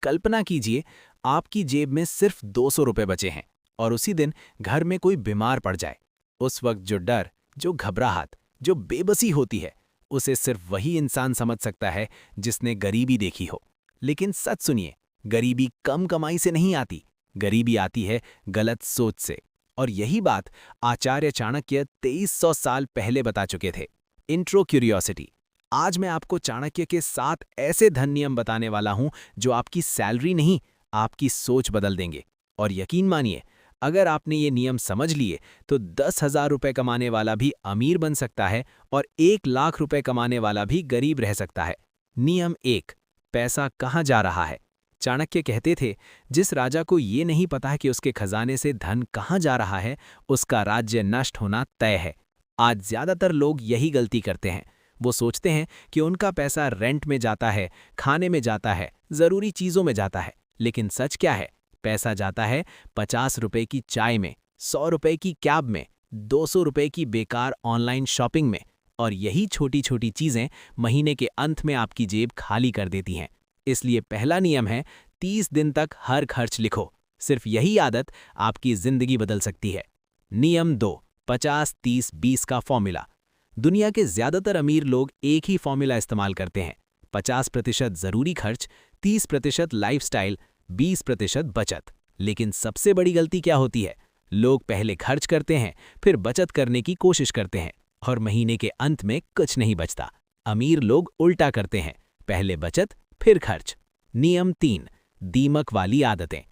कल्पना कीजिए, आपकी जेब में सिर्फ 200 रुपए बचे हैं और उसी दिन घर में कोई बीमार पड़ जाए। उस वक्त जो डर, जो घबराहट, जो बेबसी होती है, उसे सिर्फ वही इंसान समझ सकता है जिसने गरीबी देखी हो। लेकिन सच सुनिए, गरीबी कम कमाई से नहीं आती, गरीबी आती है गलत सोच से। और यही बात आचार्य चाणक्य 2300 साल पहले बता चुके थे। Intro curiosity. आज मैं आपको चाणक्य के 7 ऐसे धन नियम बताने वाला हूं जो आपकी सैलरी नहीं, आपकी सोच बदल देंगे। और यकीन मानिए, अगर आपने ये नियम समझ लिए तो 10,000 रुपए कमाने वाला भी अमीर बन सकता है और 1,00,000 रुपए कमाने वाला भी गरीब रह सकता है। नियम 1, पैसा कहाँ जा रहा है। चाणक्य कहते थे, जिस राजा को ये नहीं पता है कि उसके खजाने से धन कहाँ जा रहा है, उसका राज्य नष्ट होना तय है। आज ज्यादातर लोग यही गलती करते हैं। वो सोचते हैं कि उनका पैसा रेंट में जाता है, खाने में जाता है, जरूरी चीजों में जाता है। लेकिन सच क्या है? पैसा जाता है 50 रुपए की चाय में, 100 रुपए की कैब में, 200 रुपए की बेकार ऑनलाइन शॉपिंग में। और यही छोटी छोटी चीजें महीने के अंत में आपकी जेब खाली कर देती हैं। इसलिए पहला नियम है, 30 दिन तक हर खर्च लिखो। सिर्फ यही आदत आपकी जिंदगी बदल सकती है। नियम 2, 50-30-20 का फॉर्मूला। दुनिया के ज्यादातर अमीर लोग एक ही फॉर्मूला इस्तेमाल करते हैं। 50% जरूरी खर्च, 30% लाइफस्टाइल, 20% बचत। लेकिन सबसे बड़ी गलती क्या होती है? लोग पहले खर्च करते हैं, फिर बचत करने की कोशिश करते हैं और महीने के अंत में कुछ नहीं बचता। अमीर लोग उल्टा करते हैं, पहले बचत फिर खर्च। नियम 3, दीमक वाली आदतें।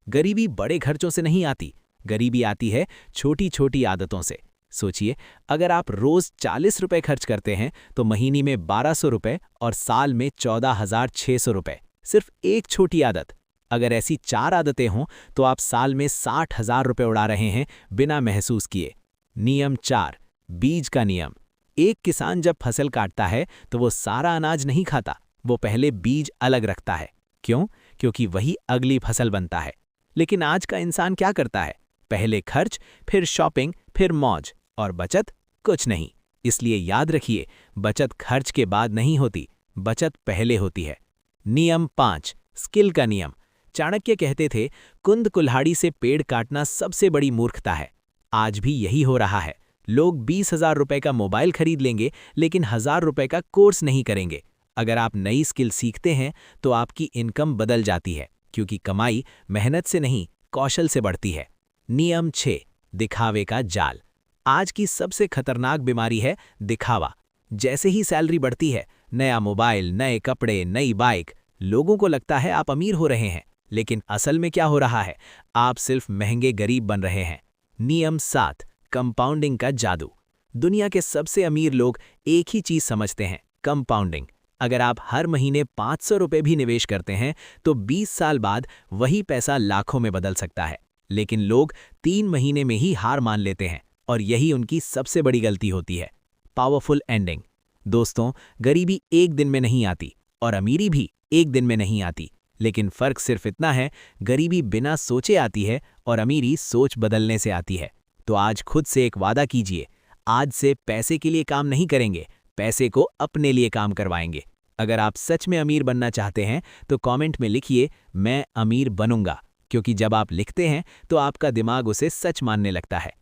गरीबी बड़े खर्चों से नहीं आती, गरीबी आती है छोटी छोटी आदतों से। सोचिए, अगर आप रोज 40 रुपए खर्च करते हैं तो महीने में 1200 रुपए और साल में 14,600 रुपए। सिर्फ एक छोटी आदत। अगर ऐसी 4 आदतें हों तो आप साल में 60,000 रुपए उड़ा रहे हैं बिना महसूस किए। नियम 4, बीज का नियम। एक किसान जब फसल काटता है तो वो सारा अनाज नहीं खाता, वो पहले बीज अलग रखता है। क्यों? क्योंकि वही अगली फसल बनता है। लेकिन आज का इंसान क्या करता है? पहले खर्च, फिर शॉपिंग, फिर मौज, और बचत कुछ नहीं। इसलिए याद रखिए, बचत खर्च के बाद नहीं होती, बचत पहले होती है। नियम 5, स्किल का नियम। चाणक्य कहते थे, कुंद कुल्हाड़ी से पेड़ काटना सबसे बड़ी मूर्खता है। आज भी यही हो रहा है। लोग 20,000 रुपए का मोबाइल खरीद लेंगे लेकिन 1,000 रुपए का कोर्स नहीं करेंगे। अगर आप नई स्किल सीखते हैं तो आपकी इनकम बदल जाती है, क्योंकि कमाई मेहनत से नहीं, कौशल से बढ़ती है। नियम 6, दिखावे का जाल। आज की सबसे खतरनाक बीमारी है दिखावा। जैसे ही सैलरी बढ़ती है, नया मोबाइल, नए कपड़े, नई बाइक, लोगों को लगता है आप अमीर हो रहे हैं। लेकिन असल में क्या हो रहा है? आप सिर्फ महंगे गरीब बन रहे हैं। नियम 7, कंपाउंडिंग का जादू। दुनिया के सबसे अमीर लोग एक ही चीज समझते हैं, कंपाउंडिंग। अगर आप हर महीने 500 रुपए भी निवेश करते हैं तो 20 साल बाद वही पैसा लाखों में बदल सकता है। लेकिन लोग 3 महीने में ही हार मान लेते हैं और यही उनकी सबसे बड़ी गलती होती है। Powerful ending. दोस्तों, गरीबी एक दिन में नहीं आती और अमीरी भी एक दिन में नहीं आती। लेकिन फर्क सिर्फ इतना है, गरीबी बिना सोचे आती है और अमीरी सोच बदलने से आती है। तो आज खुद से एक वादा कीजिए, आज से पैसे के लिए काम नहीं करेंगे, पैसे को अपने लिए काम करवाएंगे। अगर आप सच में अमीर बनना चाहते हैं तो कमेंट में लिखिए, मैं अमीर बनूंगा, क्योंकि जब आप लिखते हैं तो आपका दिमाग उसे सच मानने लगता है।